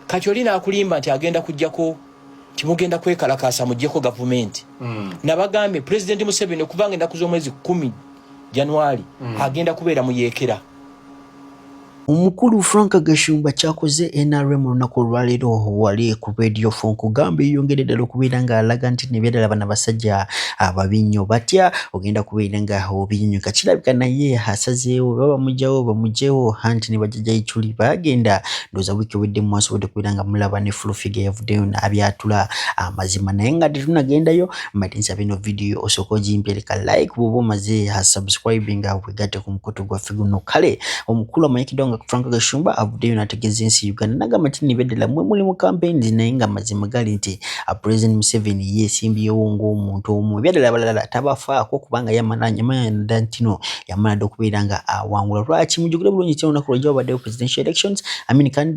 kati olina akulimba nti agenda kujjako timugenda kwekalakasa mujjeko gavumenti nabagambye President Museveni okuvanga ennaku z'omwezi 10 January agenda kubeera mu yeekera. Omukulu Frank Gashumba kyakoze NRM olunaku olwaleero wali ku Radio 4 kugamba yongere ddala okubeera nga alaga nti nebyadala bana basajja ababinnyo batya ogenda kubeera nga obinnyo kakirabika naye asazeewo baba bamugyewo anti ne bajjajja Ichuli bagenda ndooza wiiki ewedde mwasobodde kubeera nga mulaba ne full figure yavuddeyo n'abyatula amazima naye nga tetunagendayo mbatinsa bino video osooka ogimpereka like bw'oba omaze subscribe nga wegatte ku mukutu gwaffe guno kale omukulu amanyikiddwa Frank Gashumba avuddeyo n'ategeeza ensi Uganda n'agamba nti nebyadala mwe muli mu campaigns naye nga mazima gali nti President Museveni yeesimbyewo ng'omuntu omu ebyadala abalala tabafaako kubanga yamala ntino yamala dde okubeera nga awangula lwaki mujjukire bulungi nti olunaku lwajja wabaddeyo presidential elections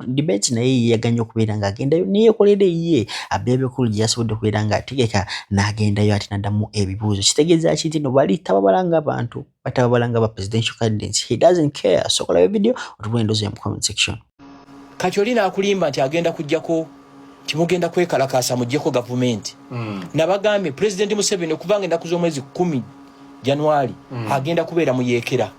debates naye yaganye okubeera nga agendayo neyekolera ye abyabekulu gye yasobodde okubeera nga ategeka n'agendayo ate n'addamu ebibuuzo kitegeeza ki nti no bali tababalanga abantu batababalanga ba presidential candidates. He doesn't care. Sokola yo video otubwe endozo ya comment section. Kati olina akulimba nti agenda kujjako timugenda kwekalakasa mujjeko gavumenti nabagambye President Museveni okuvanga ennaku z'omwezi 10 January agenda kubeera mu yeekera.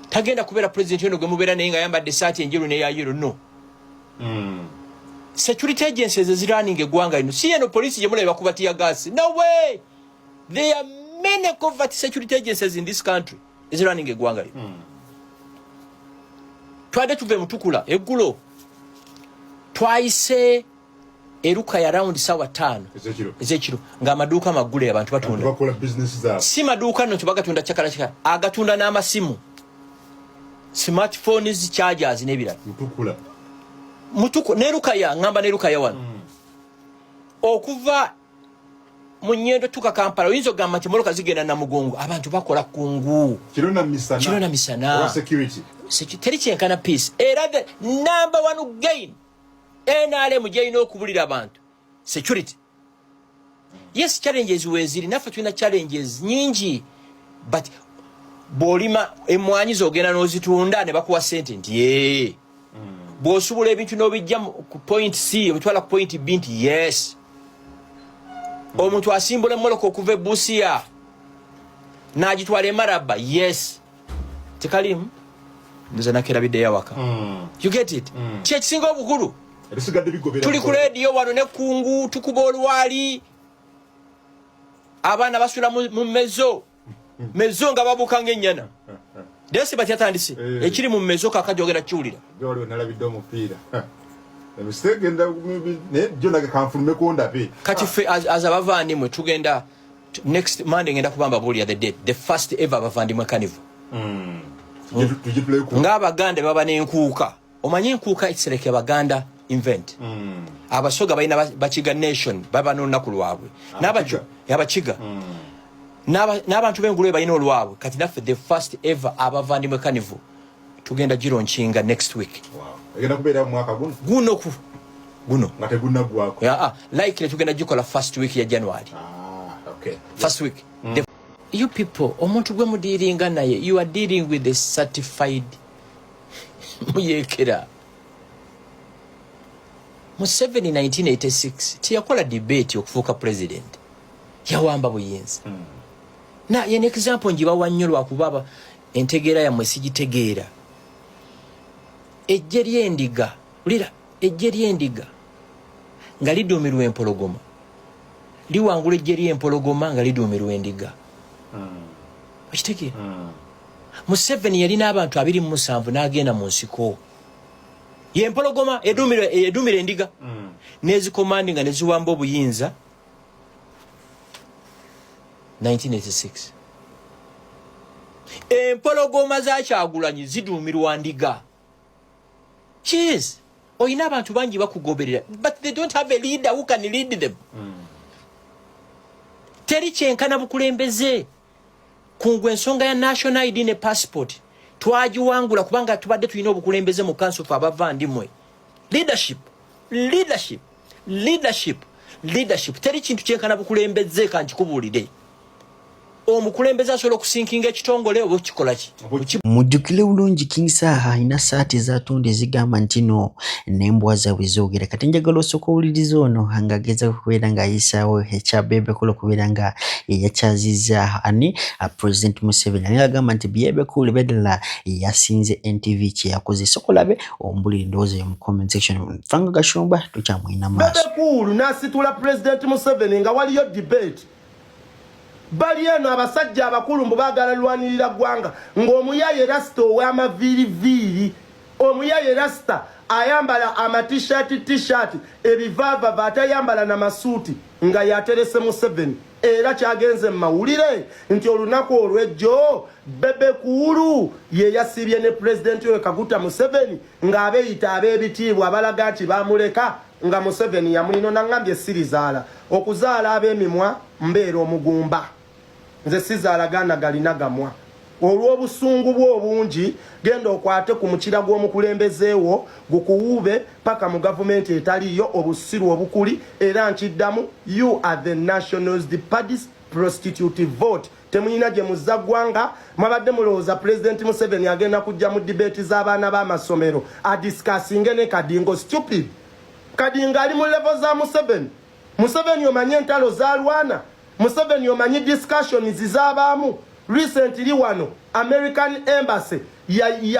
Tagenda kubeera president ono gwe mubeera naye nga ayambadde essaati enjeru n'eya yellow no. Security agencies is running eggwanga lino. Si eno police gye mulaba bakubatiya gas. No way! There are many covert security agencies in this country is running eggwanga lino. Twade tuve mutukula eggulo. Twaise eruka ya round sawa 5. Ezekiro nga amaduuka magule abantu batunda. Bakola business zabo. Si maduuka no tubagatunda chakala agatunda n'amasimu. Smartphones, chargers n'ebirala. Mutuku neruka ya ngamba neruka ya wano okuva mu Nyendo tuka Kampala oyinza gamba nti moloka zigenda na mugongo abantu bakola kungu kirona misana security kyenkana peace era the number one gain NRM gye okubulira abantu security. Yes, challenges weziri nafe tulina challenges nyingi but bolima emwanyi zogenda n'ozitunda ne bakuwa sente nti bw'osubula ebintu n'obijja ku point C obitwala ku point B nti yes. Omuntu asimbula emmoloka okuva e Busia n'agitwala e Maraba yes. Tekalimu ndoza nakerabidde yawaka. You get it? Kyekisinga obukulu tuli ku radio wano ne kungu tukuba olwali abaana basula mu mezo nga babuka ng'ennyana. Desi batyatandise ekiri mu mezo kakajogera kiwulira jolo nalabidde omupiira mistake enda ne jona kanfulume konda pe kati fe as abavandimwe tugenda next Monday ngenda kubamba bulia the first ever abavandimwe carnival ng'Abaganda baba n'enkuuka omanyi enkuuka ikisereke Abaganda invent abasoga balina bakiga nation baba n'olunaku lwabwe n'abakiga n'abantu b'engulu balina olwabwe kati naffe the first ever abavandimwe carnival tugenda gironchinga next week. Egenda kubeera mu mwaka guno ngate gunaggwako like tugenda gikola first week ya January. Okay. First week. You people omuntu gwe mudiringa naye you are dealing with the certified muyekera. Museveni 1986 tiyakola debate okufuuka president yawamba buyinza. Na yene example njibawa nnyo lwakubaba entegeera yammwe sigitegeera. Ejje ly'endiga ulira ejje ly'endiga nga liduumirwa empologoma liwangula ejje ly'empologoma nga liduumirwa endiga. Okitegeera? Museveni yalina abantu 27 n'agenda mu nsiko y'empologoma eduumira endiga n'ezikomandi nga ne ziwamba obuyinza 1986. Empologoma za Kyagulanyi ziduumirwa ndiga. Cheers. Oyina abantu bangi bakugoberera but they don't have a leader who can lead them. Teri kyenkana bukulembeze kungwe ensonga ya national ID ne passport twagiwangula kubanga tubadde tulina obukulembeze mu council for abavandimwe. Leadership teri kintu kyenkana bukulembeze kankikubuulire. omukulembeze asobola okusinkinga ekitongole oba okikola ki? Mujjukire bulungi King Saha alina saati z'atunda ezigamba nti no n'embwa zaabwe zoogera. Kati njagala osooka owuliriza ono ng'ageza okubeera ng'ayisaawo ekya Cool okubeera nga yakyazizza ani President Museveni. Naye agamba nti Cool beddala yasinze NTV kye yakoze. Sokolabe ombulire ndowooza yo mu comment section. Frank Gashumba tukyamulina maaso. Cool n'asitula President Museveni nga waliyo debate. Bali eno abasajja abakulu mbu baagala lwanirira ggwanga ng'omuyaye Rasta ow'amaviiriviiri, omuyaye Rasta ayambala t-shirt ebivaavava atayambala na masuuti nga yaterese Museveni. Era kyagenze mu mawulire nti olunaku olw'ejjo Cool ye yasibye ne Pulezidenti we Kaguta Museveni ng'abeeyita ab'ebitiibwa abalaga nti baamuleka nga Museveni yamulino nangambye sirizaala okuzaala ab'emimwa mbeera omugumba nze sizaala gaana galina gamwa olw'obusungu bwo obungi genda okwate ku mukira gw'omukulembezeewo gukuwuube paka mu gavumenti etaliyo obusiru obukuli era nkiddamu you are the nationals the party's prostitute vote temuyina gye muzza ggwanga mwabadde mulowooza President Museveni agenda kujja mu debate z'abaana b'amasomero adiscassinge ne Kadingo stupid. Kadingo ali mu level za Museveni omanye entalo z'alwana. Museveni omanyi discussions zizabaamu. Recently wano American Embassy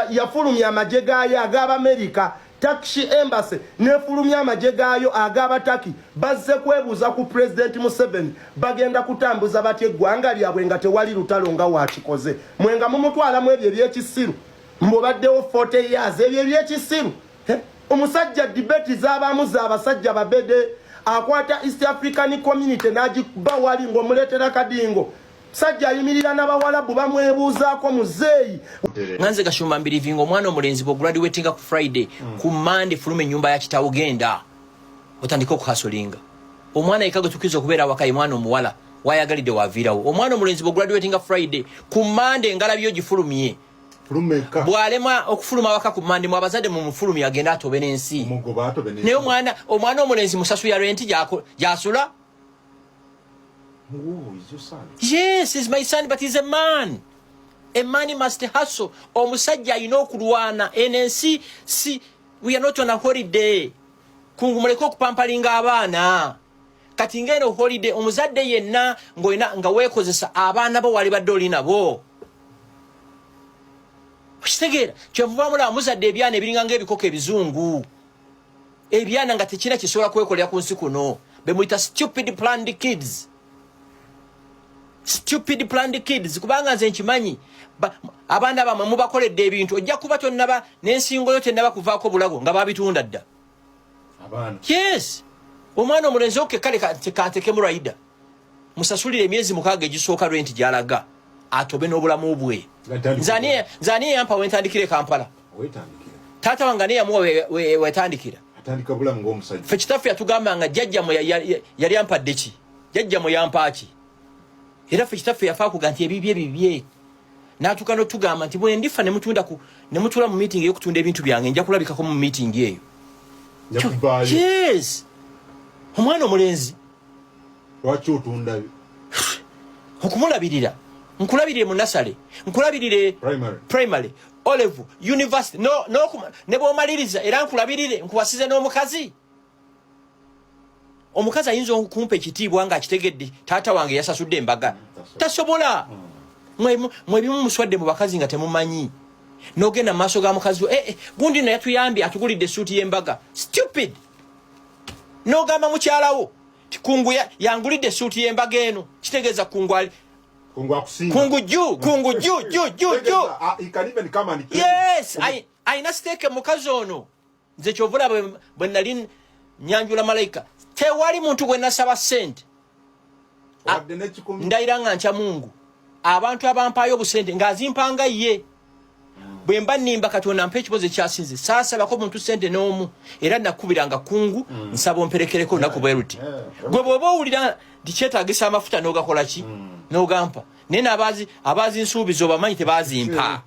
yafulumya amagye gaayo ag'Amerika. Turkish Embassy nefulumya amagye gaayo ag'Abataki bazze kwebuuza ku President Museveni bagenda kutambuza batya eggwanga lyabwe nga tewali lutalo nga wakikoze. Mwenga mumutwalamu ebyo eby'ekisiru mbobaddewo 40 years ebyo eby'ekisiru. Omusajja debate z'abaamu z'abasajja babede akwata East African Community n'agikuba wali ng'omuleetera Kadingo. Sajja ayimirira n'abawalabu bamwebuuzaako muzeeyi. Nganze Gashumba Mbirivi ng'omwana omulenzi bwe graduatinga ku Friday ku Monday fulume ennyumba ya kitaawo genda otandika okuhasolinga. Omwana yekka gwe tukkiriza okubeera awaka ye mwana omuwala wayagalidde waviirawo. Omwana omulenzi bwe graduatinga Friday ku Monday ngalabyo gifulumye. Bw'alema okufuluma awaka ku Monday mu abazadde mu mufulumi agenda atobe n'ensi. Naye omwana omulenzi musasu ya renti gy'asula. Oh, is your son? Yes, he's my son, but he's a man. A man must hustle. Omusajja alina okulwana. NNC, we are not on a holiday. Kungumuleko okupampalinga abaana. Kati ngeno holiday omuzadde yenna nga weekozesa abaana bo wali badde oli nabo. Okitegeera kyenvuba mulaba muzadde ebyana ebiringa ng'ebikoko ebizungu. Ebyana nga tekina kisobola kwekolera ku nsi kuno. Bemuyita stupid planned kids. Stupid planned kids kubanga nze nkimanyi abaana bamwe mubakoledde ebintu ojja kuba tonnaba n'ensingo yo tennaba kuvaako bulago nga babitunda dda. Yes, omwana omulenzi oke kale kantekemu rayida musasulire emyezi 6 egisooka renti gy'alaga atobe n'obulamu bwe. Nzani yampa wentandikire Kampala. Taata wange ne yamuwa wetandikira. Atandika bulamu ng'omusajja. Ffe kitaffe yatugamba nga jjajjamu yali ampadde ki? Jjajjamu yampa ki? Era ffe kitaffe yafa kuga nti ebibye n'atuuka n'otugamba nti bwe ndifa ne mutula mu meeting ey'okutunda ebintu byange nja kulabikako mu meeting eyo. Yes, omwana omulenzi lwaki otunda okumulabirira nkulabirire mu nasale nkulabirire primary Olive University ne bw'omaliriza era nkulabirire nkuwasize n'omukazi. Omukazi ayinza okumpa ekitiibwa nga akitegedde taata wange yasasudde embaga tasobola. Mwebimu muswadde mu bakazi nga temumanyi n'ogenda mu maaso ga mukazi gundi no yatuyambye atugulidde essuuti y'embaga. Stupid. N'ogamba mukyalawo ti kungu yangulidde essuuti y'embaga eno kitegeeza kungu yes, ayina siteeke mukazi ono. Nze kyovula bwe nali nyanjula malayika tewali muntu gwe nasaba ssente ndayira nga nkya Mungu abantu abampaayo obusente ng'azimpanga ye bwe mba nnimba Katonda mpa ekibozo ekyasinze saasabako muntu ssente n'omu era nakubiranga kungu nsaba omperekereko olunaku bwe luti. Gwe bw'oba owulira nti kyetaagisa amafuta n'ogakola ki n'ogampa naye n'abaazi nsuubiza obamanyi tebaazimpa.